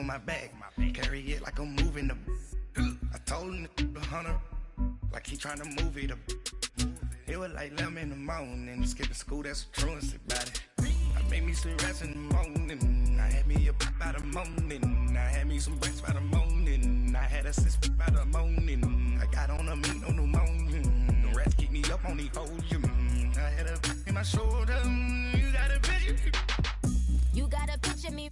on my back. Carry it like I'm moving the. I told him the hunter, like he trying to move it up. It was like 11 in the morning, skipping school, that's a truancy about it. I made me some rest in the morning. I had me a by the morning. I had me some breaks by the morning. I had a sis by the morning. I got on a meat on the morning. The rats keep me up on the volume. I had a in my shoulder. You got a picture. You got a picture me.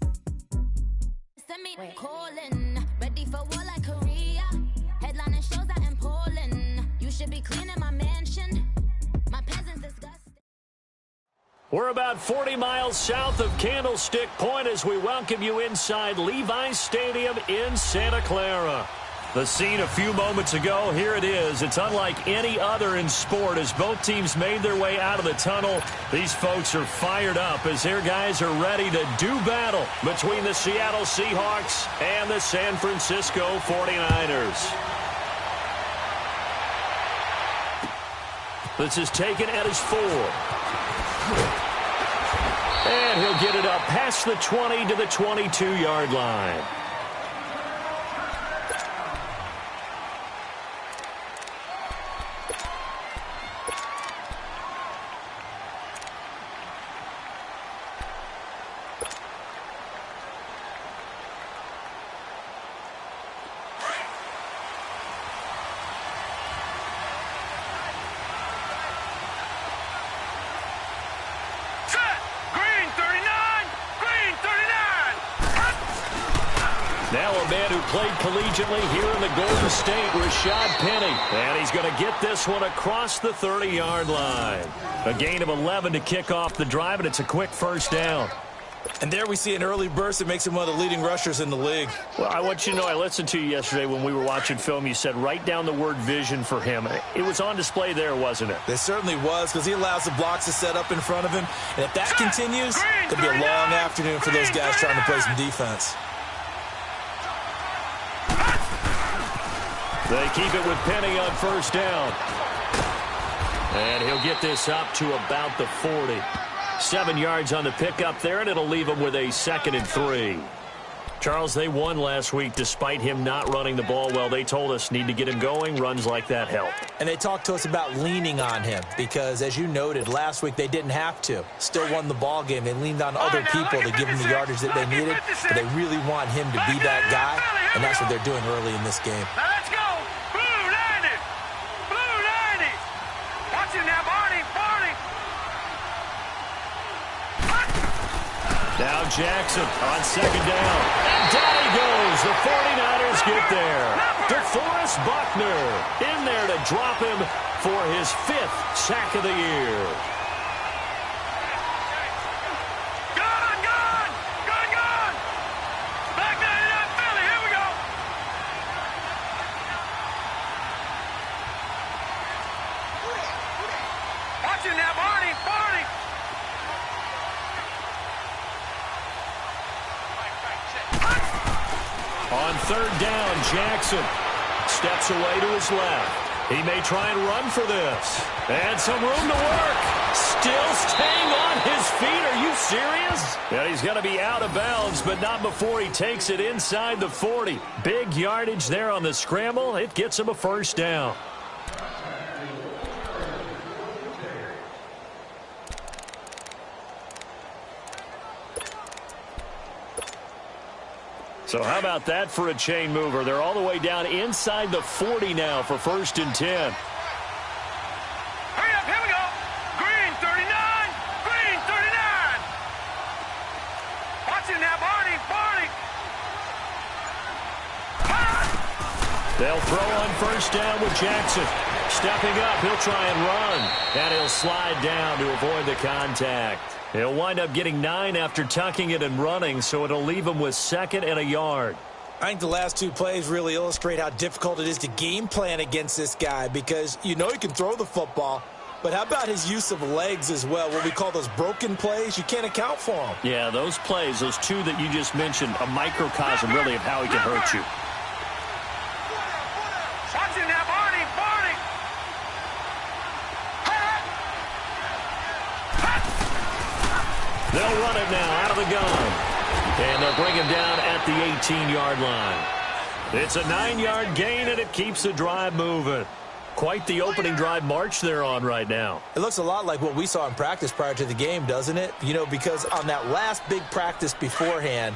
Send me calling. Ready for war like Korea. Headlining shows out in Poland. You should be cleaning my mansion. My peasants disgusting. We're about 40 miles south of Candlestick Point as we welcome you inside Levi's Stadium in Santa Clara. The scene a few moments ago, here it is. It's unlike any other in sport as both teams made their way out of the tunnel. These folks are fired up as their guys are ready to do battle between the Seattle Seahawks and the San Francisco 49ers. This is taken at his 4. And he'll get it up past the 20 to the 22-yard line. Now a man who played collegiately here in the Golden State, Rashad Penny. And he's going to get this one across the 30-yard line. A gain of 11 to kick off the drive, and it's a quick first down. And there we see an early burst that makes him one of the leading rushers in the league. Well, I want you to know, I listened to you yesterday when we were watching film. You said write down the word vision for him. It was on display there, wasn't it? It certainly was, because he allows the blocks to set up in front of him. And if that continues, it'll be a long afternoon for those guys trying to play some defense. They keep it with Penny on first down. And he'll get this up to about the 40. 7 yards on the pickup there, and it'll leave him with a 2nd and 3. Charles, they won last week despite him not running the ball well. They told us need to get him going. Runs like that help. And they talked to us about leaning on him because, as you noted, last week they didn't have to. Still won the ball game. They leaned on other people to give him the yardage that they needed, but they really want him to be that guy, and that's what they're doing early in this game. Now let's go. Blue 90. Blue 90. Watch him now, Barney. Barney. Now Jackson on second down. And down he goes. The 49ers get there. DeForest Buckner in there to drop him for his 5th sack of the year. Gone, gone. Gone, gone. Back 99 Philly. Here we go. Watch him now, Barney. Barney. On third down, Jackson steps away to his left. He may try and run for this. And some room to work. Still staying on his feet. Are you serious? Yeah, he's going to be out of bounds, but not before he takes it inside the 40. Big yardage there on the scramble. It gets him a first down. So how about that for a chain mover? They're all the way down inside the 40 now for 1st and 10. Hurry up, here we go. Green 39. Green 39. Watch him now, Barney. Barney. They'll throw on first down with Jackson. Stepping up, he'll try and run. And he'll slide down to avoid the contact. He'll wind up getting 9 after tucking it and running, so it'll leave him with 2nd and a yard. I think the last 2 plays really illustrate how difficult it is to game plan against this guy because you know he can throw the football, but how about his use of legs as well? What we call those broken plays, you can't account for them. Yeah, those plays, those 2 that you just mentioned, a microcosm really of how he can hurt you. Watch him now, Barney. Barney. They'll run it now out of the gun. And they'll bring him down at the 18-yard line. It's a 9-yard gain, and it keeps the drive moving. Quite the opening drive march they're on right now. It looks a lot like what we saw in practice prior to the game, doesn't it? You know, because on that last big practice beforehand,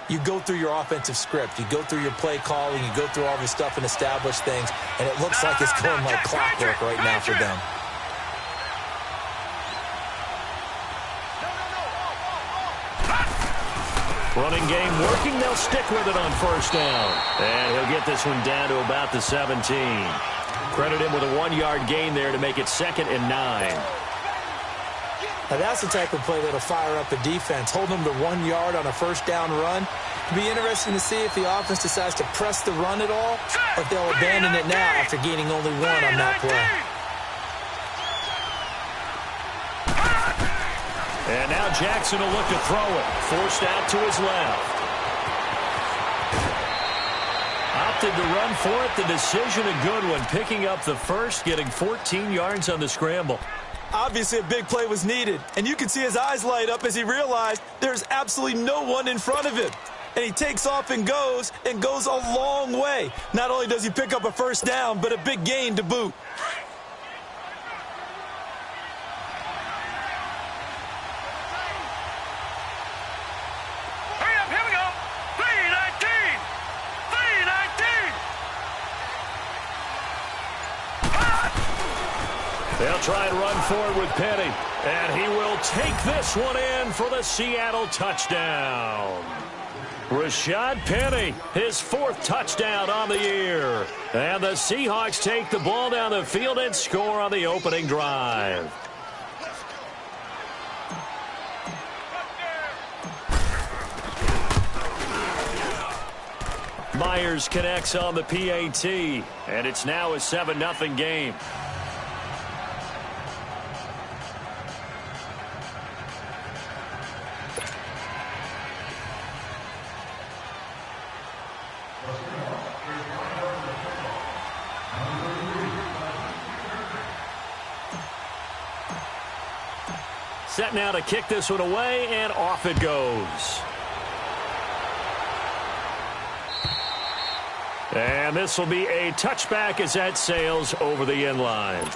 you go through your offensive script. You go through your play calling. You go through all this stuff and establish things. And it looks like it's going like clockwork right now for them. Running game working. They'll stick with it on first down. And he'll get this one down to about the 17. Credit him with a 1-yard gain there to make it 2nd and 9. Now that's the type of play that'll fire up the defense. Hold them to 1 yard on a first down run. It'll be interesting to see if the offense decides to press the run at all, or if they'll abandon it now after gaining only 1 on that play. And now Jackson will look to throw it. Forced out to his left. Opted to run for it. The decision a good one. Picking up the first, getting 14 yards on the scramble. Obviously, a big play was needed, and you can see his eyes light up as he realized there's absolutely no one in front of him. And he takes off and goes a long way. Not only does he pick up a first down, but a big gain to boot. Hurry up, here we go. 3-19. 3-19. They'll try and run forward with Penny. And he will take this one in for the Seattle touchdown. Rashad Penny, his 4th touchdown on the year. And the Seahawks take the ball down the field and score on the opening drive. Myers connects on the PAT, and it's now a 7-0 game. Set now to kick this one away, and off it goes. And this will be a touchback as that sails over the end line.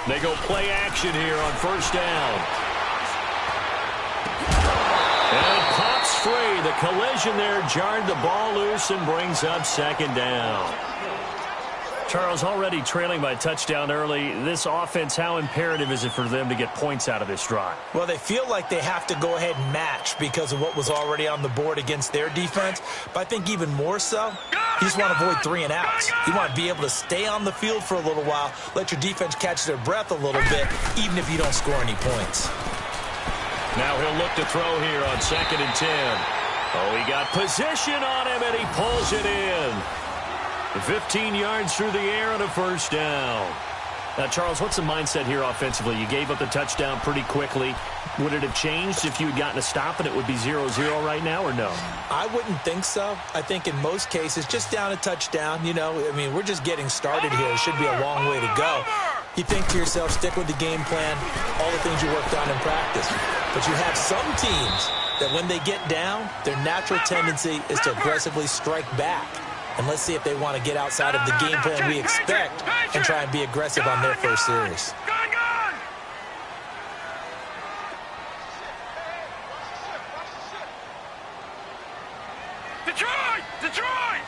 They go play action here on first down. And it pops free. The collision there jarred the ball loose and brings up 2nd down. Charles, already trailing by touchdown early. This offense, how imperative is it for them to get points out of this drive? Well, they feel like they have to go ahead and match because of what was already on the board against their defense. But I think even more so, you just want to avoid 3 and outs. You want to be able to stay on the field for a little while, let your defense catch their breath a little bit, even if you don't score any points. Now he'll look to throw here on 2nd and 10. Oh, he got position on him, and he pulls it in. 15 yards through the air and a first down. Now, Charles, what's the mindset here offensively? You gave up the touchdown pretty quickly. Would it have changed if you had gotten a stop and it would be 0-0 right now, or no? I wouldn't think so. I think in most cases, just down a touchdown, you know, I mean, we're just getting started here. It should be a long way to go. You think to yourself, stick with the game plan, all the things you worked on in practice. But you have some teams that when they get down, their natural tendency is to aggressively strike back. And let's see if they want to get outside of the game plan we expect and try and be aggressive on their first series. Detroit!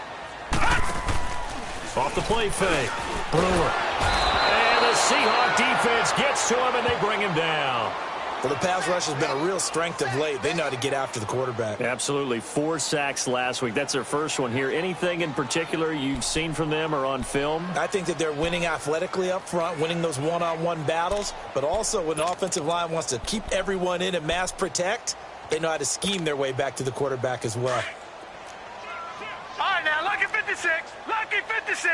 Off the play fake. Brewer. And the Seahawk defense gets to him, and they bring him down. Well, the pass rush has been a real strength of late. They know how to get after the quarterback. Absolutely. 4 sacks last week. That's their first one here. Anything in particular you've seen from them or on film? I think that they're winning athletically up front, winning those one-on-one battles, but also when the offensive line wants to keep everyone in and mass protect, they know how to scheme their way back to the quarterback as well. All right, now, lucky 56. Lucky 56.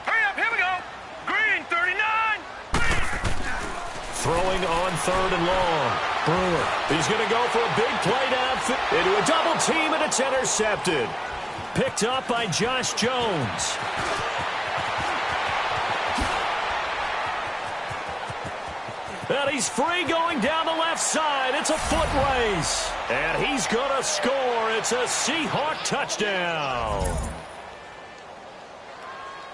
Hurry up, here we go. Green, 39. Throwing on 3rd and long. Brewer. He's going to go for a big play downfield. Into a double team, and it's intercepted. Picked up by Josh Jones. And he's free going down the left side. It's a foot race. And he's going to score. It's a Seahawk touchdown.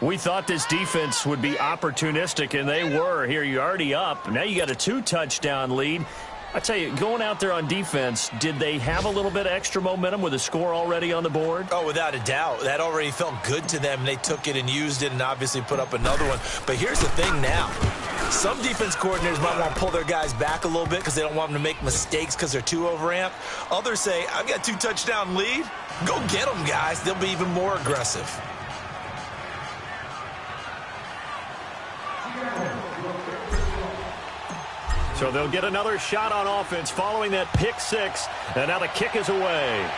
We thought this defense would be opportunistic, and they were. Here, you're already up. Now you got a 2-touchdown lead. I tell you, going out there on defense, did they have a little bit of extra momentum with a score already on the board? Oh, without a doubt. That already felt good to them. They took it and used it and obviously put up another one. But here's the thing now. Some defense coordinators might want to pull their guys back a little bit because they don't want them to make mistakes because they're too overamped. Others say, I've got a 2-touchdown lead. Go get them, guys. They'll be even more aggressive. So they'll get another shot on offense following that pick 6. And now the kick is away.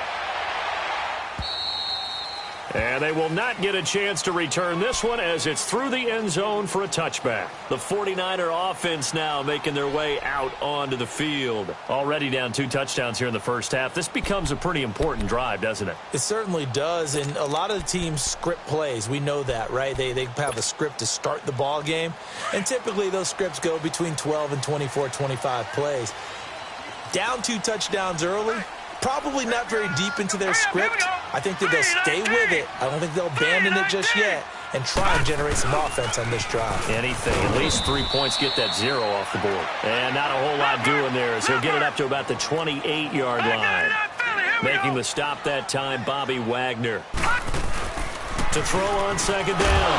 And they will not get a chance to return this one as it's through the end zone for a touchback. The 49er offense now making their way out onto the field. Already down 2 touchdowns here in the first half. This becomes a pretty important drive, doesn't it? It certainly does, and a lot of the teams script plays. We know that, right? They have a script to start the ball game, and typically those scripts go between 12 and 24, 25 plays. Down 2 touchdowns early, probably not very deep into their script. I think that they'll stay with it. I don't think they'll abandon it just yet and try and generate some offense on this drive. Anything. At least 3 points, get that 0 off the board. And not a whole lot doing there as he'll get it up to about the 28-yard line. Making the stop that time, Bobby Wagner. To throw on 2nd down.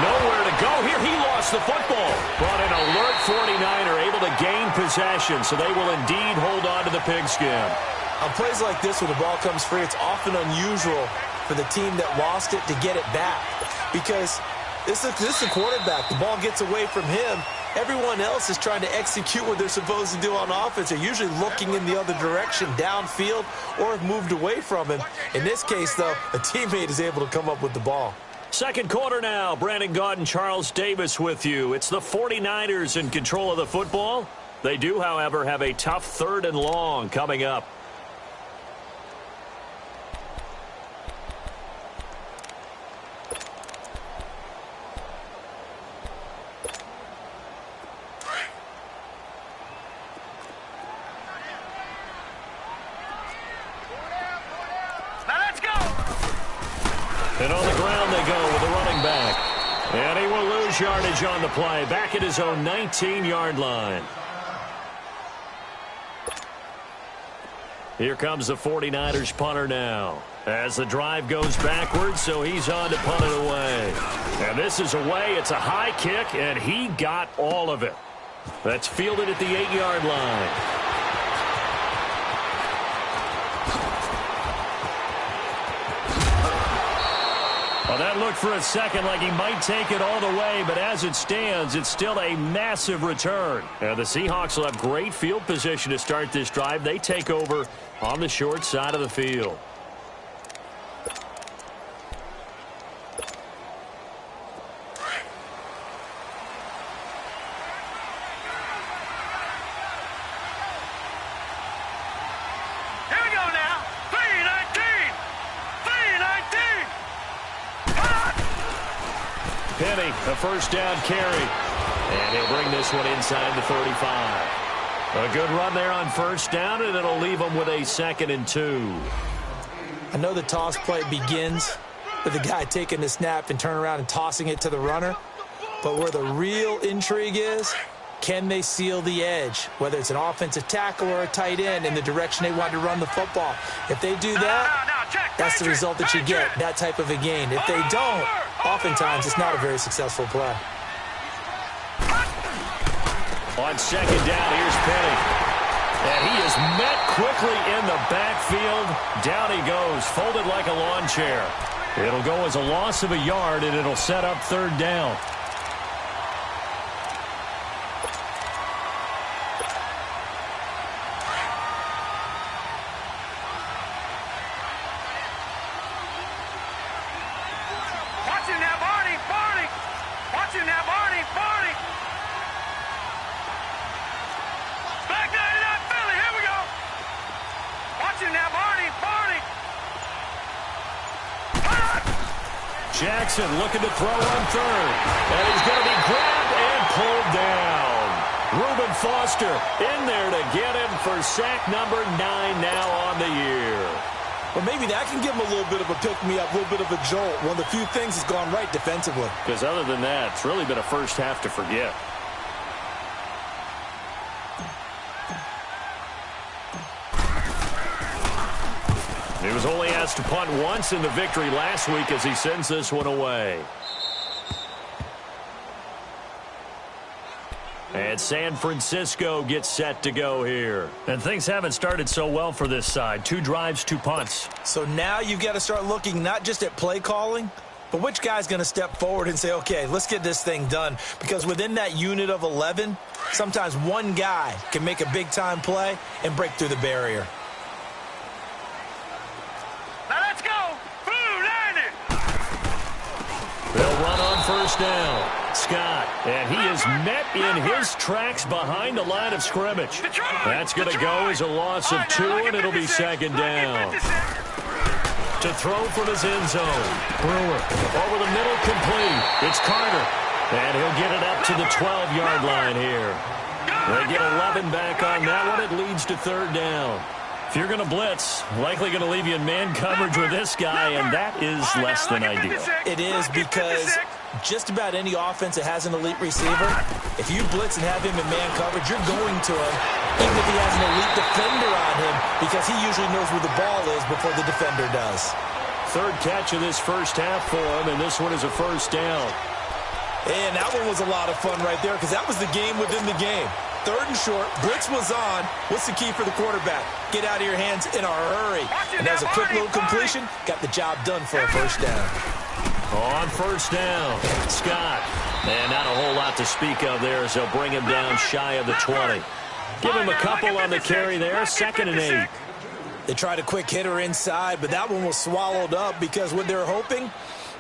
Nowhere to go here. He lost the football. But an alert 49er able to gain possession, so they will indeed hold on to the pigskin. On plays like this where the ball comes free, it's often unusual for the team that lost it to get it back. Because this is the quarterback. The ball gets away from him. Everyone else is trying to execute what they're supposed to do on offense. They're usually looking in the other direction, downfield, or have moved away from him. In this case, though, a teammate is able to come up with the ball. Second quarter now. Brandon Gaudin, Charles Davis with you. It's the 49ers in control of the football. They do, however, have a tough 3rd and long coming up. And on the ground they go with the running back. And he will lose yardage on the play. Back at his own 19-yard line. Here comes the 49ers punter now. As the drive goes backwards, so he's on to punt it away. And this is away. It's a high kick, and he got all of it. That's fielded at the 8-yard line. Well, that looked for a second like he might take it all the way, but as it stands, it's still a massive return. And the Seahawks will have great field position to start this drive. They take over on the short side of the field. Penny, a first down carry. And he'll bring this one inside the 35. A good run there on first down, and it'll leave them with a 2nd and 2. I know the toss play begins with the guy taking the snap and turning around and tossing it to the runner. But where the real intrigue is, can they seal the edge, whether it's an offensive tackle or a tight end in the direction they want to run the football? If they do that, that's the result that you get, that type of a gain. If they don't, oftentimes it's not a very successful play. On second down, here's Penny. And he is met quickly in the backfield. Down he goes, folded like a lawn chair. It'll go as a loss of a yard, and it'll set up third down. Jackson looking to throw on third. And he's going to be grabbed and pulled down. Reuben Foster in there to get him for sack number 9 now on the year. Well, maybe that can give him a little bit of a pick-me-up, a little bit of a jolt. One of the few things that's gone right defensively. Because other than that, it's really been a first half to forget. He was only asked to punt once in the victory last week as he sends this one away. And San Francisco gets set to go here. And things haven't started so well for this side. 2 drives, 2 punts. So now you've got to start looking not just at play calling, but which guy's going to step forward and say, okay, let's get this thing done. Because within that unit of 11, sometimes one guy can make a big-time play and break through the barrier. They'll run on first down. Scott, and he is met in his tracks behind the line of scrimmage. That's going to go as a loss of 2, and it'll be second down. To throw from his end zone. Brewer over the middle, complete. It's Carter, and he'll get it up to the 12-yard line here. They get 11 back on that one. It leads to third down. If you're going to blitz, likely going to leave you in man coverage with this guy, and that is less than ideal. It is, because just about any offense that has an elite receiver, if you blitz and have him in man coverage, you're going to him, even if he has an elite defender on him, because he usually knows where the ball is before the defender does. Third catch of this first half for him, and this one is a first down. And that one was a lot of fun right there, because that was the game within the game. Third and short, blitz was on. What's the key for the quarterback? Get out of your hands in a hurry. And as a quick little completion, got the job done for a first down. On first down, Scott. And not a whole lot to speak of there as they'll bring him down shy of the 20. Give him a couple on the carry there, 2nd and 8. They tried a quick hitter inside, but that one was swallowed up because what they're hoping,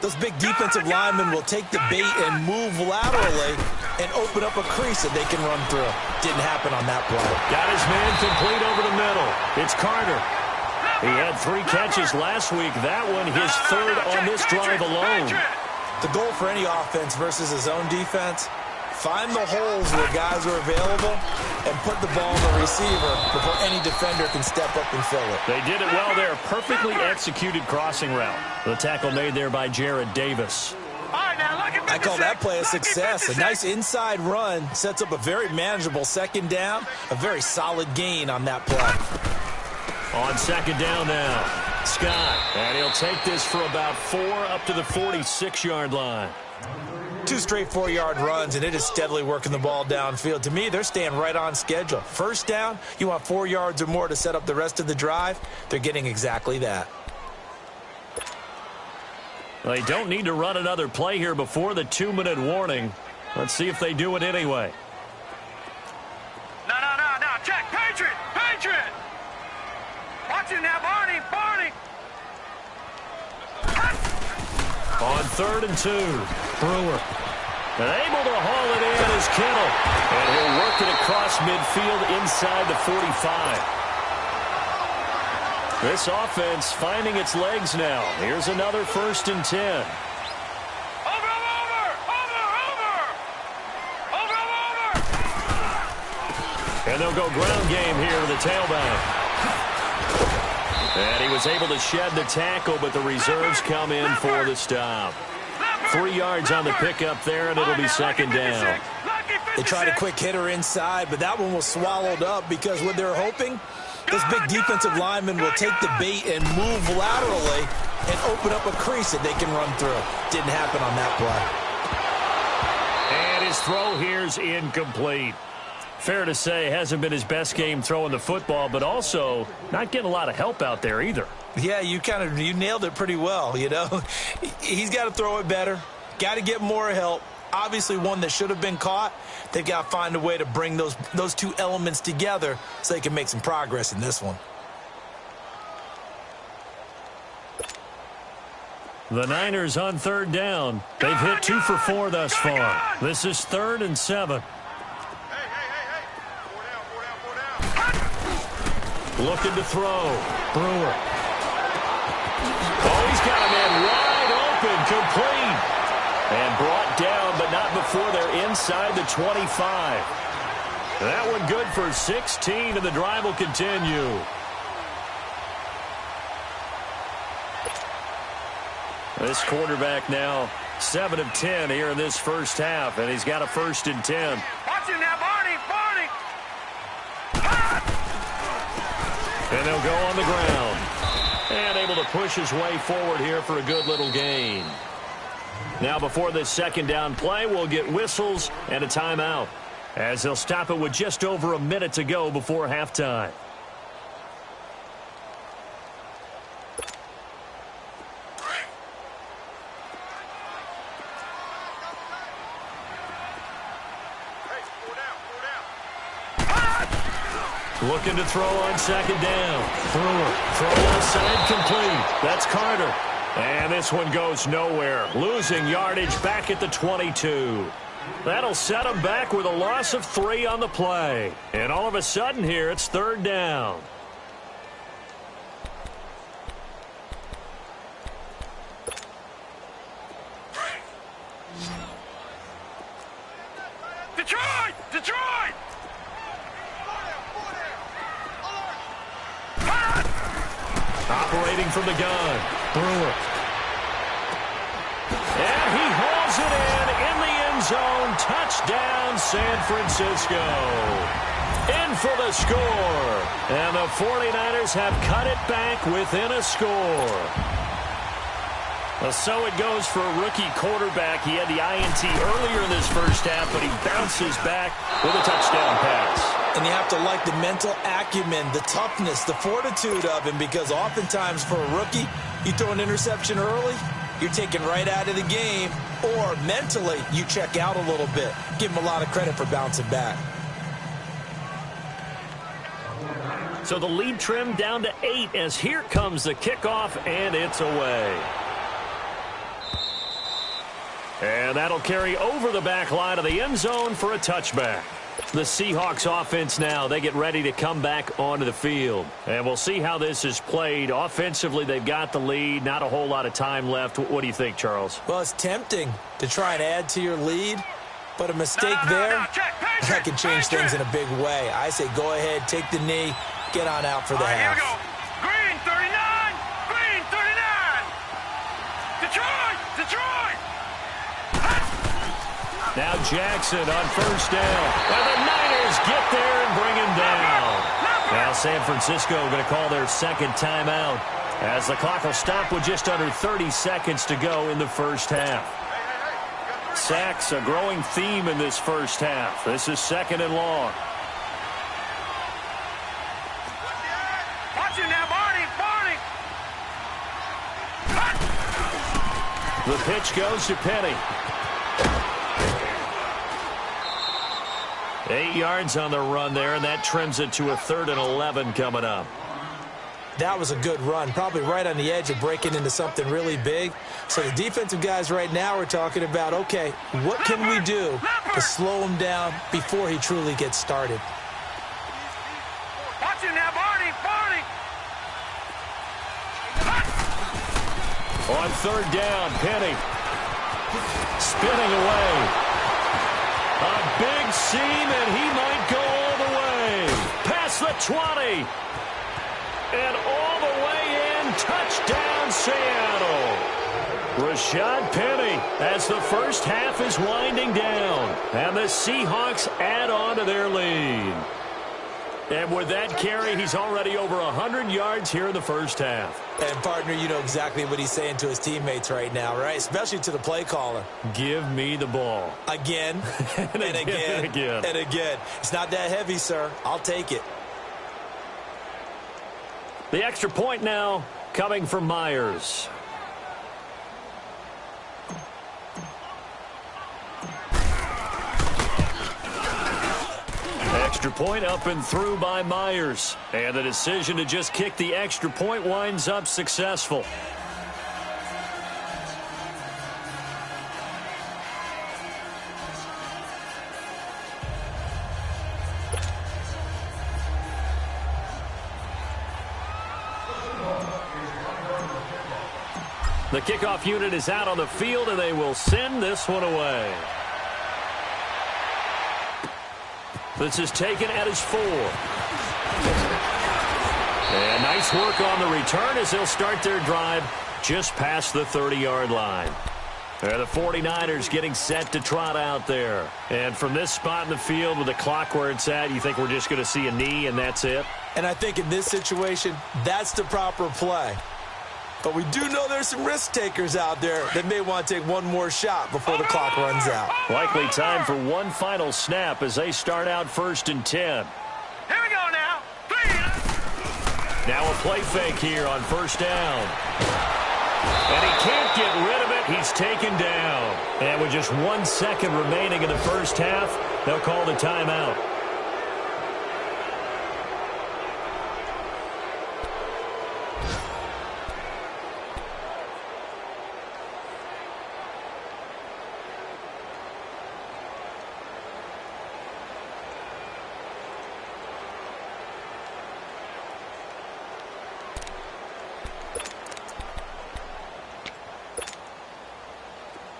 those big defensive linemen will take the bait and move laterally and open up a crease that they can run through. Didn't happen on that play. Got his man complete over the middle. It's Carter. He had 3 catches last week. That one his 3rd on this drive alone. The goal for any offense versus his own defense, find the holes where guys are available and put the ball on the receiver before any defender can step up and fill it. They did it well there. Perfectly executed crossing route. The tackle made there by Jared Davis. I call that play a success. A nice inside run sets up a very manageable second down. A very solid gain on that play. On second down now, Scott. And he'll take this for about 4 up to the 46-yard line. 2 straight 4-yard runs, and it is steadily working the ball downfield. To me, they're staying right on schedule. First down, you want 4 yards or more to set up the rest of the drive. They're getting exactly that. They don't need to run another play here before the 2-minute warning. Let's see if they do it anyway. No. Check. Patriot. Watch it now, Barney. On 3rd and 2, Brewer. And able to haul it in is Kittle. And he'll work it across midfield inside the 45. This offense finding its legs now. Here's another 1st and 10. Over. And they'll go ground game here to the tailback. And he was able to shed the tackle, but the reserves come in for the stop. 3 yards on the pickup there, and it'll be second down. They tried a quick hitter inside, but that one was swallowed up because what they're hoping, this big defensive lineman will take the bait and move laterally and open up a crease that they can run through. Didn't happen on that play. And his throw here's incomplete. Fair to say, hasn't been his best game throwing the football, but also not getting a lot of help out there either. Yeah, you nailed it pretty well, you know. He's got to throw it better, got to get more help. Obviously one that should have been caught. They've got to find a way to bring those two elements together so they can make some progress in this one. The Niners on third down. They've hit 2 for 4 thus far. This is 3rd and 7. Looking to throw. Brewer. Oh, he's got a man wide open, complete. And brought down, but not before they're inside the 25. That one good for 16, and the drive will continue. This quarterback now 7 of 10 here in this first half, and he's got a 1st and 10. Watch him now, Barney. And they'll go on the ground. And able to push his way forward here for a good little gain. Now before this second down play, we'll get whistles and a timeout, as they'll stop it with just over a minute to go before halftime. Looking to throw on second down. Brewer. Throw inside, complete. That's Carter. And this one goes nowhere. Losing yardage back at the 22. That'll set them back with a loss of 3 on the play. And all of a sudden here, it's 3rd down. Detroit! Operating from the gun. Brewer. And he hauls it in the end zone. Touchdown, San Francisco. In for the score. And the 49ers have cut it back within a score. Well, so it goes for a rookie quarterback. He had the INT earlier in this first half, but he bounces back with a touchdown pass. And you have to like the mental acumen, the toughness, the fortitude of him, because oftentimes for a rookie, you throw an interception early, you're taken right out of the game, or mentally you check out a little bit. Give him a lot of credit for bouncing back. So the lead trimmed down to 8 as here comes the kickoff, and it's away. And that'll carry over the back line of the end zone for a touchback. The Seahawks offense now, they get ready to come back onto the field. And we'll see how this is played. Offensively, they've got the lead. Not a whole lot of time left. What do you think, Charles? Well, it's tempting to try and add to your lead, but a mistake there, that can change things in a big way. I say go ahead, take the knee, get on out for the half. Here we go. Green 39. Detroit. Now Jackson on first down. And the Niners get there and bring him down. Now San Francisco going to call their second timeout, as the clock will stop with just under 30 seconds to go in the first half. Sacks, a growing theme in this first half. This is 2nd and long. Watch him now, Barney. The pitch goes to Penny. 8 yards on the run there, and that trims it to a 3rd and 11 coming up. That was a good run, probably right on the edge of breaking into something really big. So the defensive guys right now are talking about, okay, what can we do to slow him down before he truly gets started? Watch him now, Barney. On 3rd down, Penny spinning away. A big seam, and he might go all the way. Past the 20. And all the way in. Touchdown, Seattle. Rashad Penny as the first half is winding down. And the Seahawks add on to their lead. And with that carry, he's already over 100 yards here in the first half. And, partner, you know exactly what he's saying to his teammates right now, right? Especially to the play caller. Give me the ball. Again, and again, and again. It's not that heavy, sir. I'll take it. The extra point now coming from Myers. Extra point up and through by Myers. And the decision to just kick the extra point winds up successful. The kickoff unit is out on the field, and they will send this one away. This is taken at his 4. And nice work on the return as they'll start their drive just past the 30-yard line. And the 49ers getting set to trot out there. And from this spot in the field with the clock where it's at, you think we're just going to see a knee and that's it? And I think in this situation, that's the proper play. But we do know there's some risk takers out there that may want to take one more shot before the clock runs out. Likely time for one final snap as they start out 1st and 10. Here we go now. 3. Now a play fake here on 1st down. And he can't get rid of it. He's taken down. And with just 1 second remaining in the first half, they'll call the timeout.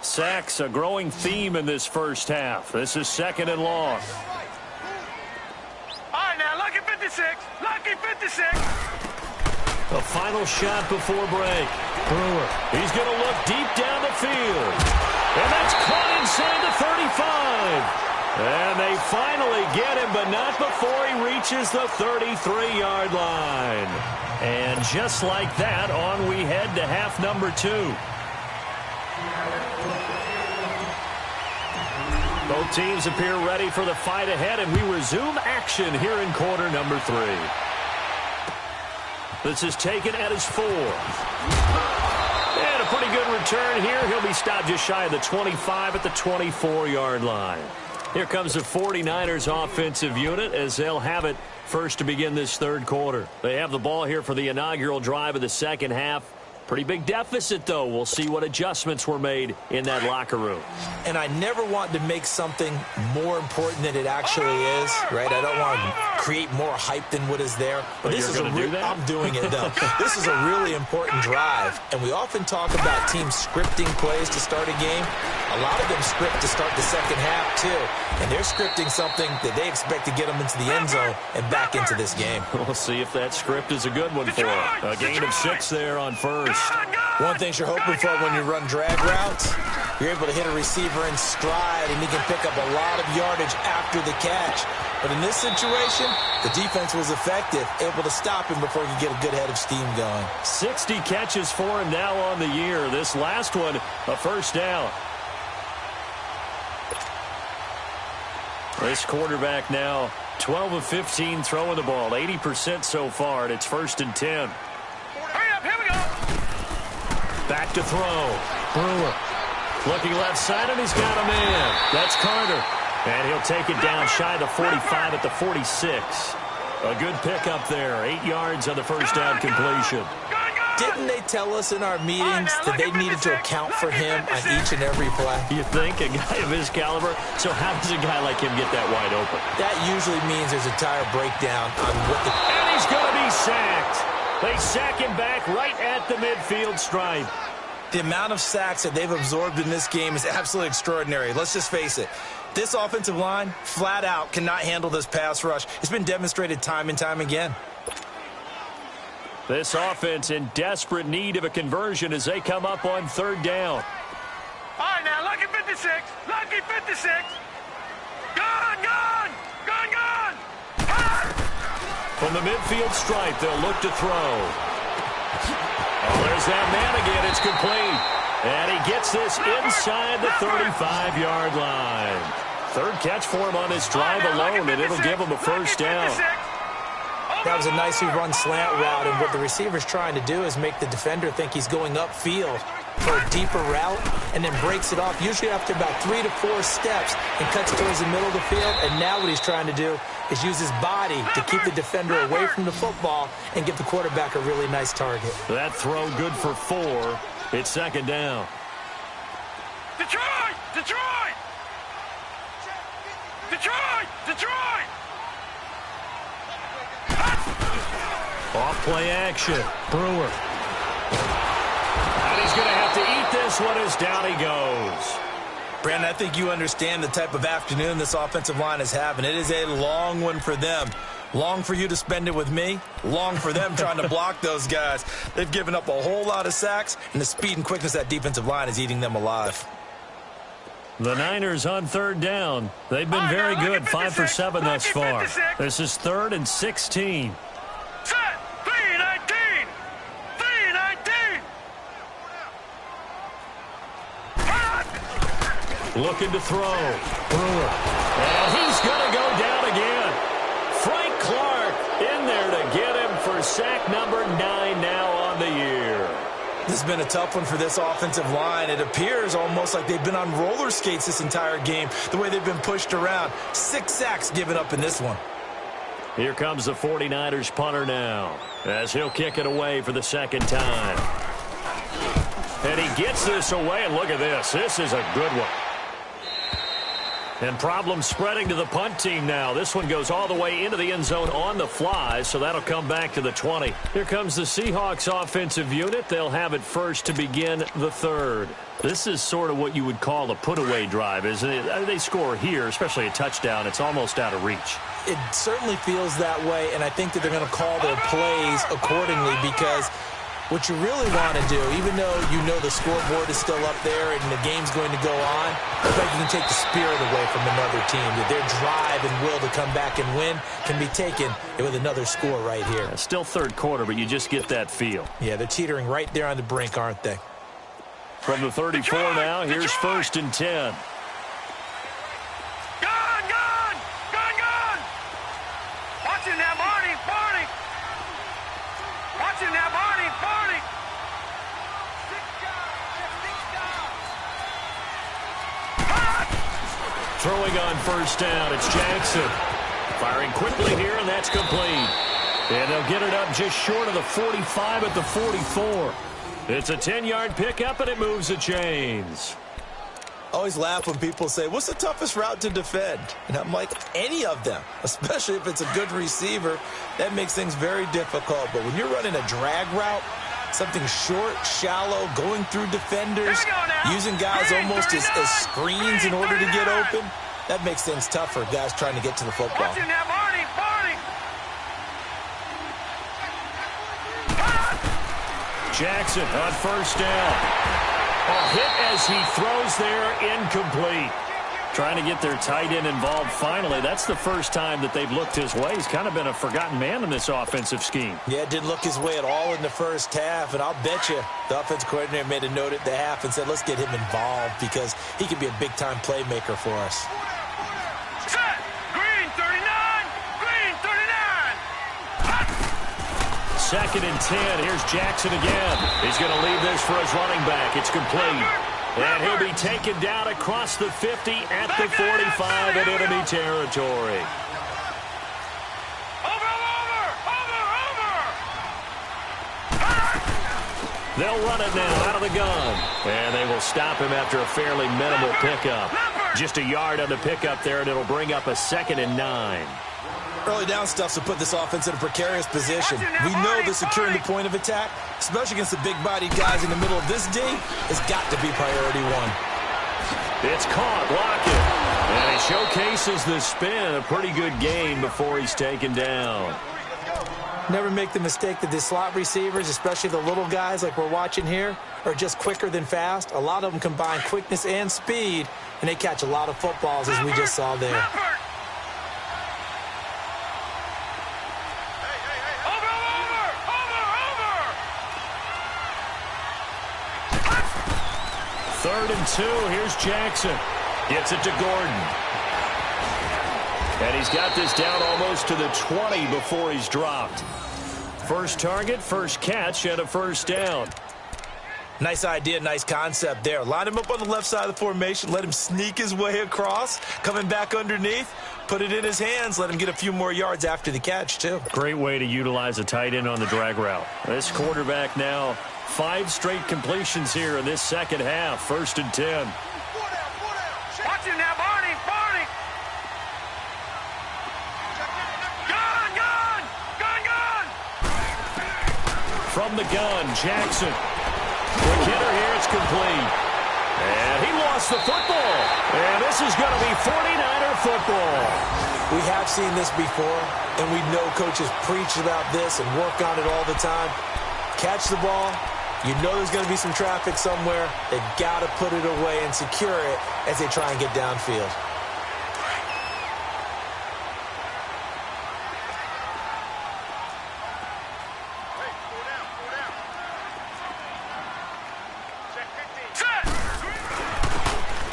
Sacks, a growing theme in this first half. This is 2nd and long. All right, now, lucky 56. Lucky 56. A final shot before break. Brewer, he's going to look deep down the field. And that's caught inside the 35. And they finally get him, but not before he reaches the 33-yard line. And just like that, on we head to half number 2. Both teams appear ready for the fight ahead, and we resume action here in quarter number 3. This is taken at his 4. And a pretty good return here. He'll be stopped just shy of the 25 at the 24-yard line. Here comes the 49ers offensive unit as they'll have it first to begin this third quarter. They have the ball here for the inaugural drive of the second half. Pretty big deficit, though. We'll see what adjustments were made in that locker room. And I never want to make something more important than it actually is, right? I don't want to create more hype than what is there. But this is I'm doing it, though. This is a really important drive. And we often talk about teams scripting plays to start a game. A lot of them script to start the second half, too. And they're scripting something that they expect to get them into the end zone and back into this game. We'll see if that script is a good one for them. A gain of 6 there on first. One thing you're hoping for when you run drag routes, you're able to hit a receiver in stride, and he can pick up a lot of yardage after the catch. But in this situation, the defense was effective, able to stop him before he could get a good head of steam going. 60 catches for him now on the year. This last one, a first down. This quarterback now 12 of 15 throwing the ball, 80% so far, and it's 1st and 10. Hurry up, here we go. Back to throw. Brewer looking left side, and he's got a man. That's Carter. And he'll take it down shy of the 45 at the 46. A good pickup there. 8 yards on the first down completion. Didn't they tell us in our meetings that they needed to account for him on each and every play? You think? A guy of his caliber? So how does a guy like him get that wide open? That usually means there's a tire breakdown on what the... And he's going to be sacked. They sack him back right at the midfield stripe. The amount of sacks that they've absorbed in this game is absolutely extraordinary. Let's just face it. This offensive line, flat out, cannot handle this pass rush. It's been demonstrated time and time again. This offense in desperate need of a conversion as they come up on 3rd down. All right, now, lucky 56. Lucky 56. Gone, gone. Gone, gone. From the midfield stripe, they'll look to throw. Oh, there's that man again. It's complete. And he gets this inside the 35-yard line. Third catch for him on this drive alone, and it'll give him a first down. That was a nicely run slant route, and what the receiver's trying to do is make the defender think he's going upfield for a deeper route, and then breaks it off, usually after about 3 to 4 steps, and cuts towards the middle of the field. And now what he's trying to do is use his body to keep the defender away from the football and give the quarterback a really nice target. That throw good for 4. It's second down. Detroit! Detroit! Detroit! Detroit! Off play action. Brewer. And he's going to have to eat this one as down he goes. Brandon, I think you understand the type of afternoon this offensive line is having. It is a long one for them. Long for you to spend it with me. Long for them trying to block those guys. They've given up a whole lot of sacks, and the speed and quickness of that defensive line is eating them alive. The Niners on third down. They've been very good, 5 for 7 thus far. This is 3rd and 16. Set! 3-19! 3-19! Looking to throw. Brewer. And he's going to go down again. Frank Clark in there to get him for sack number 9 now on the year. This has been a tough one for this offensive line. It appears almost like they've been on roller skates this entire game, the way they've been pushed around. 6 sacks given up in this one. Here comes the 49ers punter now, as he'll kick it away for the second time. And he gets this away, and look at this. This is a good one. And problems spreading to the punt team now. This one goes all the way into the end zone on the fly, so that'll come back to the 20. Here comes the Seahawks offensive unit. They'll have it first to begin the 3rd. This is sort of what you would call a put-away drive, isn't it? They score here, especially a touchdown. It's almost out of reach. It certainly feels that way, and I think that they're going to call their plays accordingly, because what you really want to do, even though you know the scoreboard is still up there and the game's going to go on, I think you can take the spirit away from another team, that their drive and will to come back and win can be taken with another score right here. Still third quarter, but you just get that feel. Yeah, they're teetering right there on the brink, aren't they? From the 34 now, here's 1st and 10. Watching that, Marty! Watching that, Marty! Throwing on first down, it's Jackson. Firing quickly here, and that's complete. And they'll get it up just short of the 45 at the 44. It's a 10-yard pickup, and it moves the chains. I always laugh when people say, what's the toughest route to defend? And I'm like, any of them, especially if it's a good receiver. That makes things very difficult. But when you're running a drag route, something short, shallow, going through defenders, using guys almost as screens in order to get open, that makes things tough for guys trying to get to the football. Jackson on first down. A hit as he throws there, incomplete. Trying to get their tight end involved finally. That's the first time that they've looked his way. He's kind of been a forgotten man in this offensive scheme. Yeah, it didn't look his way at all in the first half, and I'll bet you the offensive coordinator made a note at the half and said, let's get him involved because he can be a big-time playmaker for us. Set! Green 39! Green 39! 2nd and 10. Here's Jackson again. He's going to leave this for his running back. It's complete. And he'll be taken down across the 50 at the 45 in enemy territory. They'll run it now out of the gun. And they will stop him after a fairly minimal pickup. Just a yard on the pickup there, and it'll bring up a 2nd and 9. Early down stuff to put this offense in a precarious position. We know that securing the point of attack, especially against the big-bodied guys in the middle of this D, has got to be priority one. It's caught, blocking. And he showcases the spin. A pretty good gain before he's taken down. Never make the mistake that the slot receivers, especially the little guys like we're watching here, are just quicker than fast. A lot of them combine quickness and speed, and they catch a lot of footballs, as we just saw there. 3rd and 2. Here's Jackson. Gets it to Gordon. And he's got this down almost to the 20 before he's dropped. First target, first catch, and a first down. Nice idea, nice concept there. Line him up on the left side of the formation. Let him sneak his way across. Coming back underneath. Put it in his hands. Let him get a few more yards after the catch, too. Great way to utilize a tight end on the drag route. This quarterback now 5 straight completions here in this second half. 1st and 10. Watch him now, Barney. Barney. Gun, gun. Gun, gun. From the gun, Jackson. Quick hitter here, it's complete. And he lost the football. And this is going to be 49er football. We have seen this before, and we know coaches preach about this and work on it all the time. Catch the ball. You know there's going to be some traffic somewhere. They've got to put it away and secure it as they try and get downfield.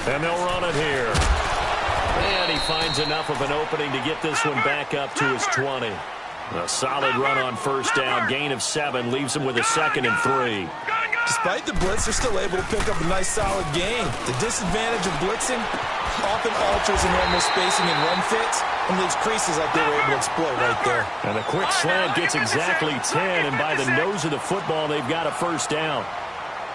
And they'll run it here. And he finds enough of an opening to get this one back up to his 20. A solid run on first down. Gain of 7 leaves him with a 2nd and 3. Despite the blitz, they're still able to pick up a nice, solid gain. The disadvantage of blitzing often alters the normal spacing and run fits and leaves creases like they were able to exploit right there. And a quick slant gets exactly 10, and by the nose of the football, they've got a first down.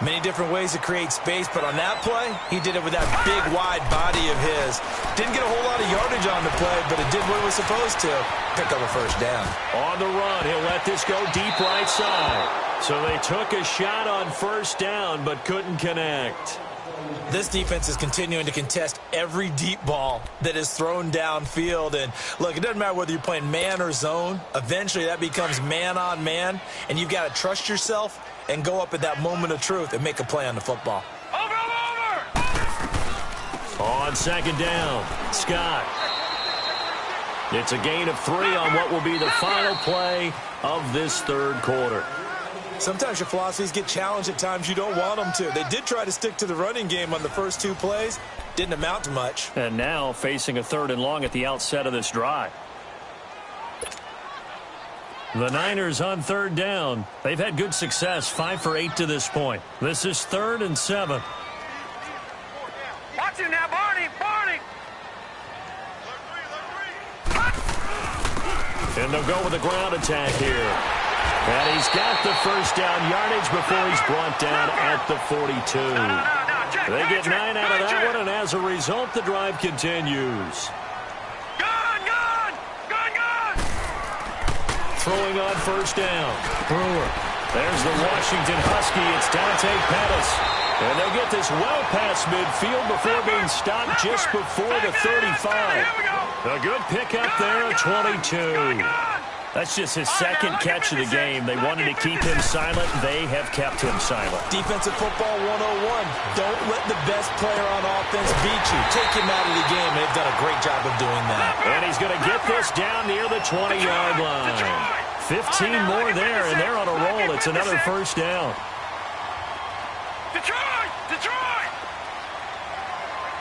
Many different ways to create space, but on that play, he did it with that big, wide body of his. Didn't get a whole lot of yardage on the play, but it did what it was supposed to. Pick up a first down. On the run, he'll let this go deep right side. So they took a shot on first down, but couldn't connect. This defense is continuing to contest every deep ball that is thrown downfield. And, look, it doesn't matter whether you're playing man or zone. Eventually, that becomes man-on-man, and you've got to trust yourself and go up at that moment of truth and make a play on the football. Over. On 2nd down, Scott. It's a gain of 3 on what will be the final play of this 3rd quarter. Sometimes your philosophies get challenged at times you don't want them to. They did try to stick to the running game on the first 2 plays. Didn't amount to much. And now facing a 3rd and long at the outset of this drive. The Niners on 3rd down. They've had good success, 5 for 8 to this point. This is 3rd and 7. Watch him now, Barney. And they'll go with a ground attack here. And he's got the first down yardage before he's brought down at the 42. They get 9 out of that one, and as a result, the drive continues. Throwing on first down. Brewer. There's the Washington Husky. It's Dante Pettis. And they'll get this well past midfield before being stopped just before the 35. A good pickup there at 22. That's just his 2nd catch of the game. They wanted to keep him silent. They have kept him silent. Defensive football 101. Don't let the best player on offense beat you. Take him out of the game. They've done a great job of doing that. And he's going to get this down near the 20-yard line. 15 more there, and they're on a roll. It's another first down. Detroit!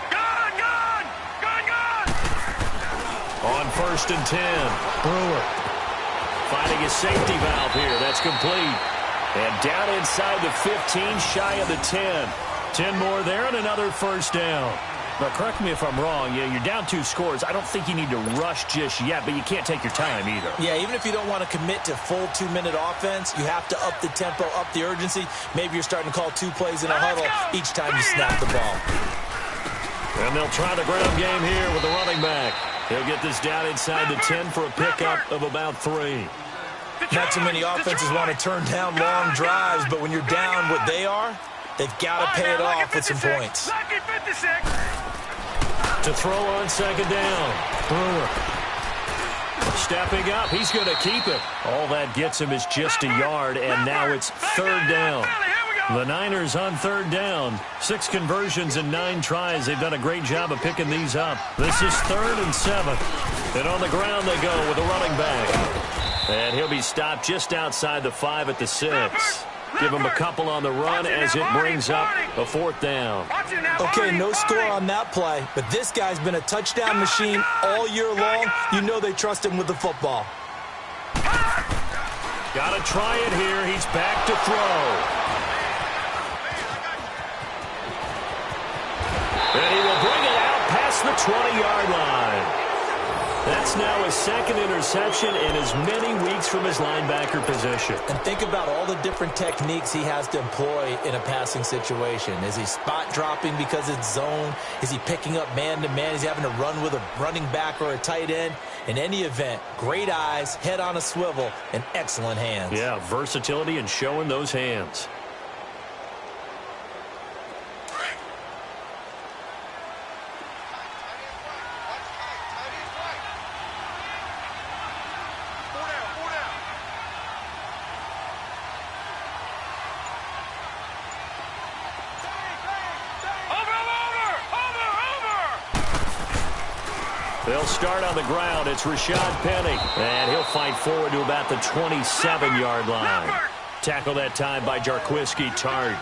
Gun! On 1st and 10, Brewer. Finding his safety valve here. That's complete. And down inside the 15, shy of the 10. 10 more there and another first down. Now, correct me if I'm wrong. Yeah, you're down 2 scores. I don't think you need to rush just yet, but you can't take your time either. Yeah, even if you don't want to commit to full 2-minute offense, you have to up the tempo, up the urgency. Maybe you're starting to call 2 plays in a huddle each time you snap the ball. And they'll try the ground game here with the running back. He'll get this down inside the 10 for a pickup of about 3. Not too many offenses want to turn down long drives, but when you're down what they are, they've got to pay it off with some points. To throw on 2nd down. Brewer. Stepping up, he's going to keep it. All that gets him is just a yard, and now it's 3rd down. The Niners on 3rd down. 6 conversions and 9 tries. They've done a great job of picking these up. This is 3rd and 7. And on the ground they go with the running back. And he'll be stopped just outside the 5 at the 6. Give him a couple on the run as it brings up a 4th down. Okay, no score on that play, but this guy's been a touchdown machine all year long. You know they trust him with the football. Got to try it here. He's back to throw. And he will bring it out past the 20-yard line. That's now his 2nd interception in as many weeks from his linebacker position. And think about all the different techniques he has to employ in a passing situation. Is he spot dropping because it's zone? Is he picking up man-to-man? Is he having to run with a running back or a tight end? In any event, great eyes, head on a swivel, and excellent hands. Yeah, versatility and showing those hands. They'll start on the ground. It's Rashad Penny. And he'll fight forward to about the 27-yard line. Tackled that time by Jarquiski Tart.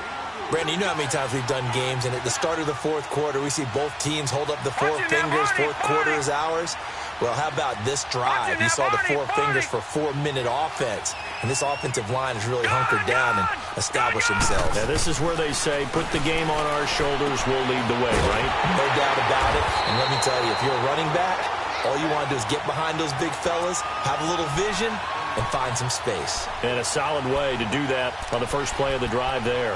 Brandon, you know how many times we've done games, and at the start of the 4th quarter, we see both teams hold up the 4 fingers. 4th quarter is ours. Well, how about this drive? You saw the 4 fingers for 4-minute offense. And this offensive line has really hunkered down and established themselves. Now, this is where they say, put the game on our shoulders, we'll lead the way, right? No doubt about it. And let me tell you, if you're a running back, all you want to do is get behind those big fellas, have a little vision, and find some space. And a solid way to do that on the first play of the drive there.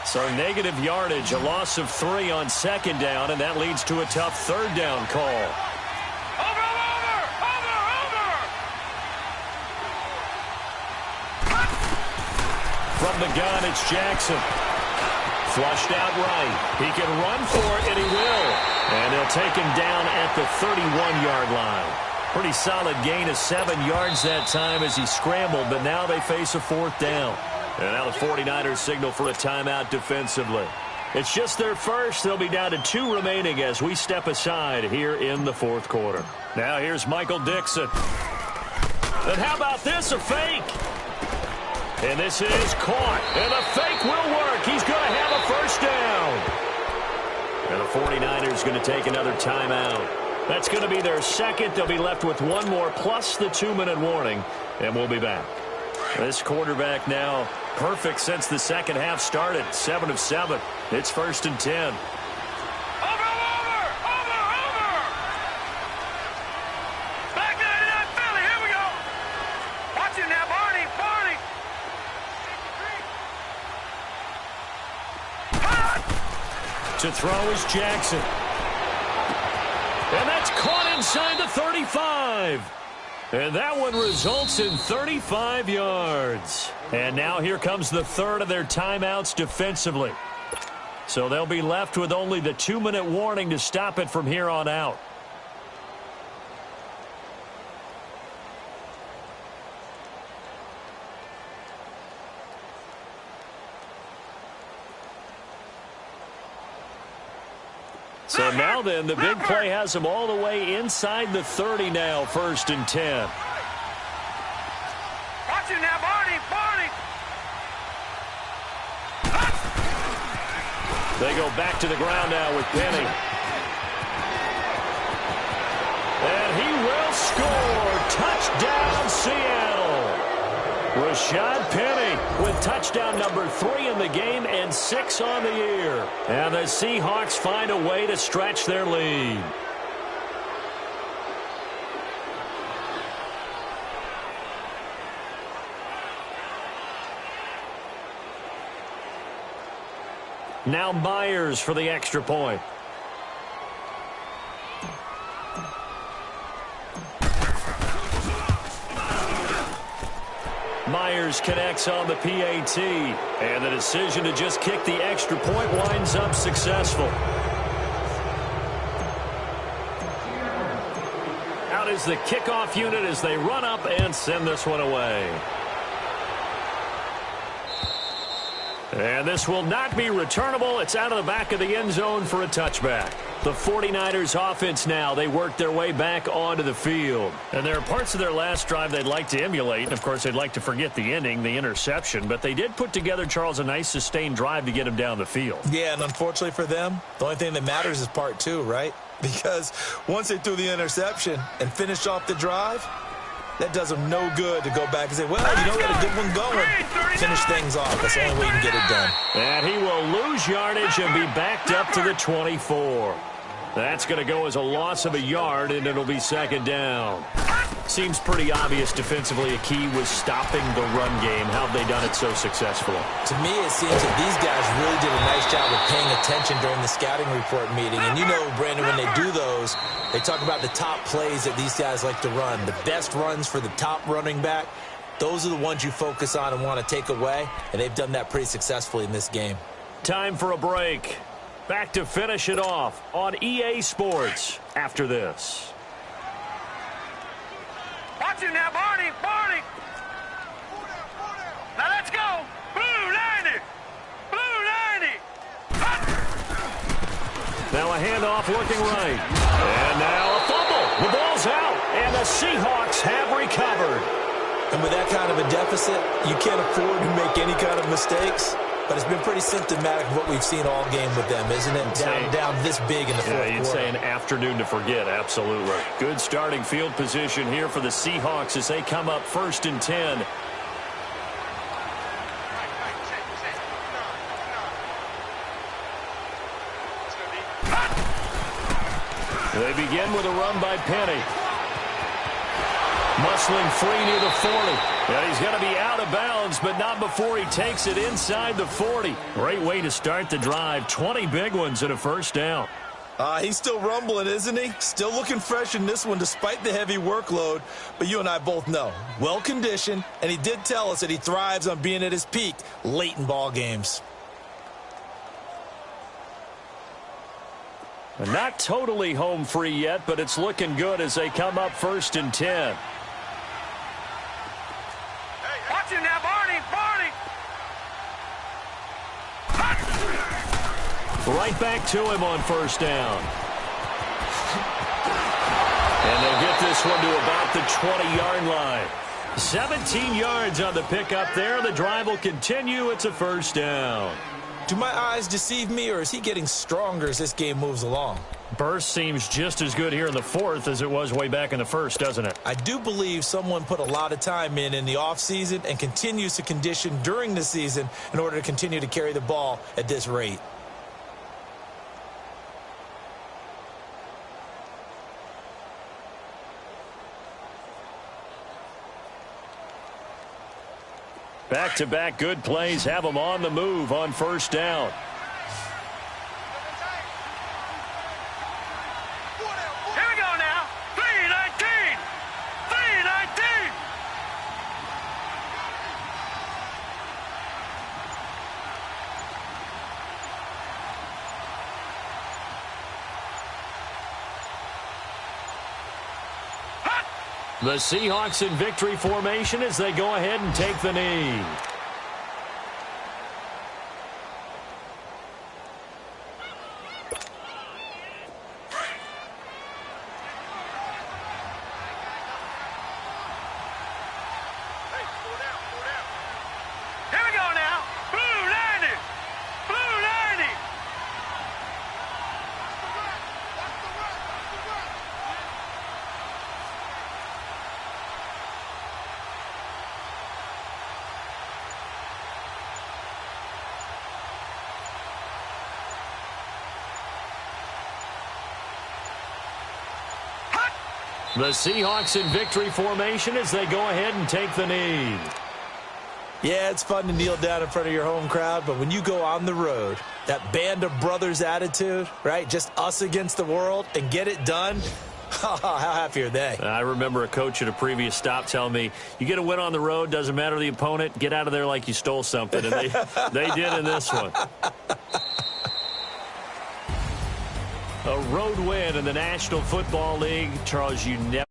So negative yardage, a loss of 3 on 2nd down, and that leads to a tough 3rd down call. From the gun, it's Jackson. Flushed out right. He can run for it, and he will. And they'll take him down at the 31-yard line. Pretty solid gain of 7 yards that time as he scrambled, but now they face a 4th down. And now the 49ers signal for a timeout defensively. It's just their first. They'll be down to 2 remaining as we step aside here in the 4th quarter. Now here's Michael Dixon. And how about this, a fake? And this is caught. And a fake will work. He's going to have a 1st down. And the 49ers going to take another timeout. That's going to be their 2nd. They'll be left with 1 more plus the 2-minute warning. And we'll be back. This quarterback now perfect since the 2nd half started. 7 of 7. It's 1st and 10. Back there to that Philly. Here we go. Watch him now, Barney. To throw is Jackson. And that's caught inside the 35. And that one results in 35 yards. And now here comes the 3rd of their timeouts defensively. So they'll be left with only the 2-minute warning to stop it from here on out. So now then, the big play has them all the way inside the 30 now, 1st and 10. Watch him now, Barney. They go back to the ground now with Penny. And he will score. Touchdown, Seattle. Rashad Penny with touchdown number 3 in the game and 6 on the year. And the Seahawks find a way to stretch their lead. Now Myers for the extra point. Myers connects on the PAT, and the decision to just kick the extra point winds up successful. Out is the kickoff unit as they run up and send this one away. And this will not be returnable. It's out of the back of the end zone for a touchback. The 49ers offense now, they work their way back onto the field. And there are parts of their last drive they'd like to emulate. And, of course, they'd like to forget the ending, the interception. But they did put together, Charles, a nice sustained drive to get him down the field. Yeah, and unfortunately for them, the only thing that matters is part two, right? Because once they threw the interception and finished off the drive, that does them no good to go back and say, well, you know, we got a good one going. Finish things off. That's the only way you can get it done. And he will lose yardage and be backed up to the 24. That's going to go as a loss of a yard, and it'll be second down. Seems pretty obvious defensively a key was stopping the run game. How have they done it so successfully? To me, it seems that these guys really did a nice job of paying attention during the scouting report meeting. And you know, Brandon, when they do those, they talk about the top plays that these guys like to run. The best runs for the top running back, those are the ones you focus on and want to take away. And they've done that pretty successfully in this game. Time for a break. Back to finish it off on EA Sports after this. Watch him now, Barney, Barney. Now let's go. Blue 90. Blue 90. Now a handoff looking right. And now a fumble. The ball's out. And the Seahawks have recovered. And with that kind of a deficit, you can't afford to make any kind of mistakes. But it's been pretty symptomatic of what we've seen all game with them, isn't it? Down this big in the fourth quarter. You'd say an afternoon to forget, absolutely. Good starting field position here for the Seahawks as they come up 1st and 10. They begin with a run by Penny. Muscling free near the 40. And he's going to be out of bounds, but not before he takes it inside the 40. Great way to start the drive. 20 big ones and a first down. He's still rumbling, isn't he? Still looking fresh in this one despite the heavy workload. But you and I both know, well-conditioned, and he did tell us that he thrives on being at his peak late in ball games. Not totally home free yet, but it's looking good as they come up 1st and 10. Watch him now, Barney, Barney. Right back to him on 1st down. And they'll get this one to about the 20-yard line. 17 yards on the pickup there. The drive will continue. It's a 1st down. Do my eyes deceive me, or is he getting stronger as this game moves along? Burst seems just as good here in the 4th as it was way back in the 1st, doesn't it? I do believe someone put a lot of time in the offseason and continues to condition during the season in order to continue to carry the ball at this rate. Back-to-back good plays have them on the move on 1st down. Here we go now. 3-19. 3-19. The Seahawks in victory formation as they go ahead and take the knee. Here we go now. Blue 90. Blue 90. The Seahawks in victory formation as they go ahead and take the knee. Yeah, it's fun to kneel down in front of your home crowd, but when you go on the road, that band of brothers attitude, right? Just us against the world and get it done. How happy are they? I remember a coach at a previous stop telling me, you get a win on the road, doesn't matter the opponent, get out of there like you stole something. And they did in this one. A road win in the National Football League. Charles, you never